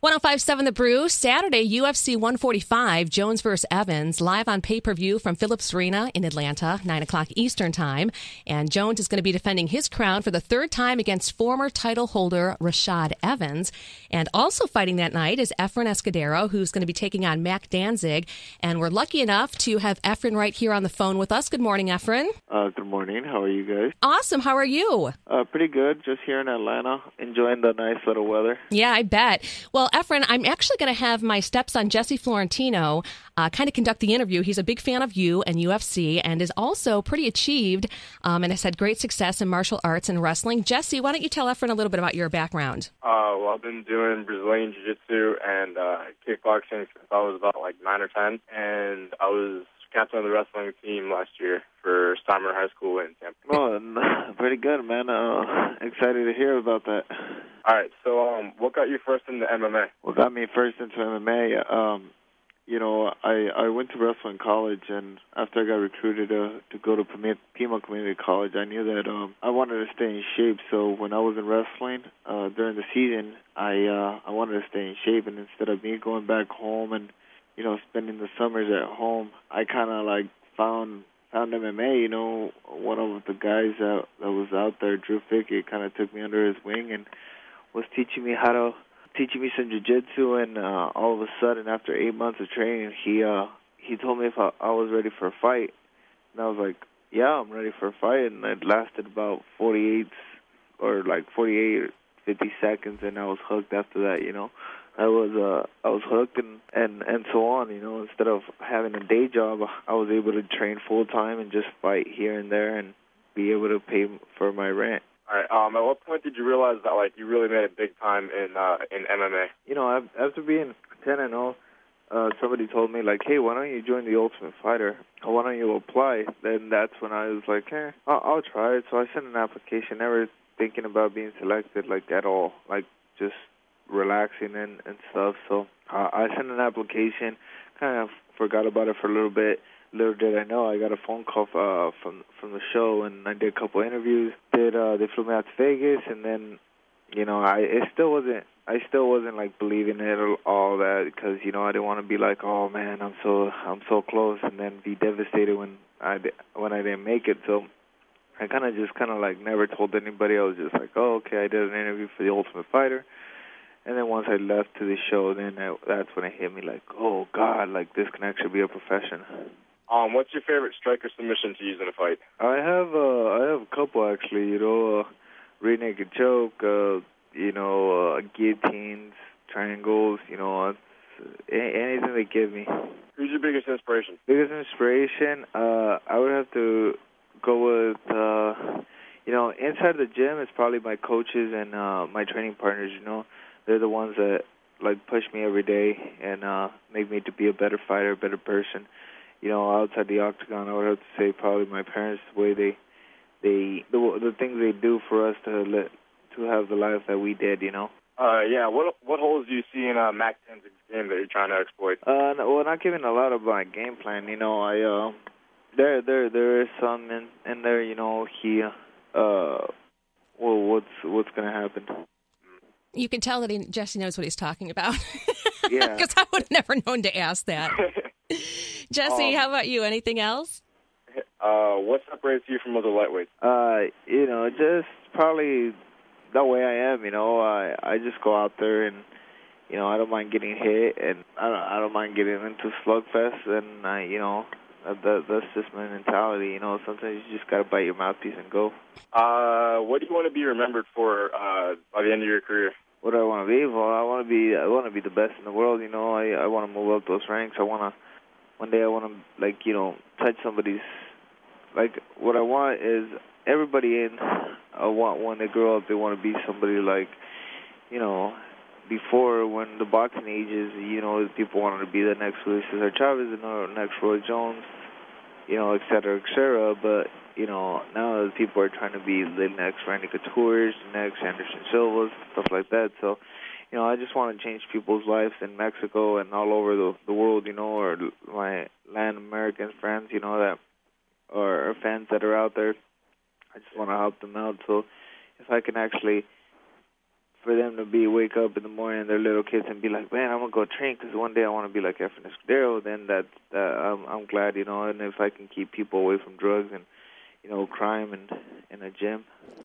105.7 The Brew, Saturday, UFC 145, Jones vs. Evans, live on pay-per-view from Phillips Arena in Atlanta, 9 o'clock Eastern Time. And Jones is going to be defending his crown for the third time against former title holder Rashad Evans. And also fighting that night is Efrain Escudero, who's going to be taking on Mac Danzig. And we're lucky enough to have Efrain right here on the phone with us. Good morning, Efrain. Good morning. How are you guys? Awesome. How are you? Pretty good. Just here in Atlanta, enjoying the nice little weather. Yeah, I bet. Well, Efrain, I'm actually going to have my stepson, Jesse Florentino, kind of conduct the interview. He's a big fan of you and UFC and is also pretty achieved and has had great success in martial arts and wrestling. Jesse, why don't you tell Efrain a little bit about your background? Well, I've been doing Brazilian Jiu-Jitsu and kickboxing since I was about 9 or 10, and I was captain of the wrestling team last year for Steimer High School in Tampa. Oh, pretty good, man. Excited to hear about that. All right, so what got you first into MMA? What got me first into MMA, I went to wrestle in college, and after I got recruited to go to Pima Community College, I knew that I wanted to stay in shape. So when I was in wrestling during the season, I wanted to stay in shape, and instead of me going back home and spending the summers at home, I kind of found MMA. One of the guys that was out there, Drew Fickett, kind of took me under his wing and was teaching me some jiu-jitsu, and all of a sudden, after 8 months of training, he told me if I was ready for a fight, and I was like, yeah, I'm ready for a fight, and it lasted about 48 or 50 seconds, and I was hooked after that. I was hooked and so on. Instead of having a day job, I was able to train full time and just fight here and there and be able to pay for my rent. All right. At what point did you realize that you really made it big time in MMA? After being 10-0, somebody told me hey, why don't you join the Ultimate Fighter? Or why don't you apply? Then that's when I was like, I'll try it. So I sent an application, never thinking about being selected at all, just relaxing and stuff. So I sent an application, kind of forgot about it for a little bit. Little did I know, I got a phone call from the show, and I did a couple interviews. They flew me out to Vegas, and then I still wasn't believing it or all that, because I didn't want to be oh man, I'm so close, and then be devastated when I didn't make it. So I kind of never told anybody. I was just oh, okay, I did an interview for the Ultimate Fighter. And then once I left to the show, then that's when it hit me oh God, this can actually be a profession. What's your favorite strike or submission to use in a fight? I have a couple actually. Rear naked choke, guillotines, triangles. Anything they give me. Who's your biggest inspiration? Biggest inspiration, I would have to go with inside the gym. It's probably my coaches and my training partners. They're the ones that push me every day and make me to be a better fighter, a better person. Outside the octagon, I would have to say probably my parents, the way the things they do for us to have the life that we did. Yeah. What holes do you see in Mac Danzig's game that you're trying to exploit? Well, not giving a lot of my game plan. There is some in there. He what's gonna happen. You can tell that Jesse knows what he's talking about. Yeah. Because I would have never known to ask that. Jesse, how about you? Anything else? What separates you from other lightweights? Just probably the way I am. I just go out there and, I don't mind getting hit, and I don't mind getting into slugfest, and that's just my mentality. Sometimes you just gotta bite your mouthpiece and go. What do you want to be remembered for by the end of your career? What do I want to be? Well, I want to be the best in the world. I want to move up those ranks. One day I want to touch somebody's. What I want is everybody I want when they grow up, they want to be somebody before, when the boxing ages, people wanted to be the next Luis Cesar Chavez, the next Roy Jones, et cetera, et cetera. But, now the people are trying to be the next Randy Couture's, the next Anderson Silva's, stuff like that. So, I just want to change people's lives in Mexico and all over the world, or my Latin American friends, that or fans that are out there. I just want to help them out. So if I can actually for them to wake up in the morning and their little kids and be like, man, I'm gonna go train because one day I want to be like Efrain Escudero. Then I'm glad, and if I can keep people away from drugs and crime and in a gym.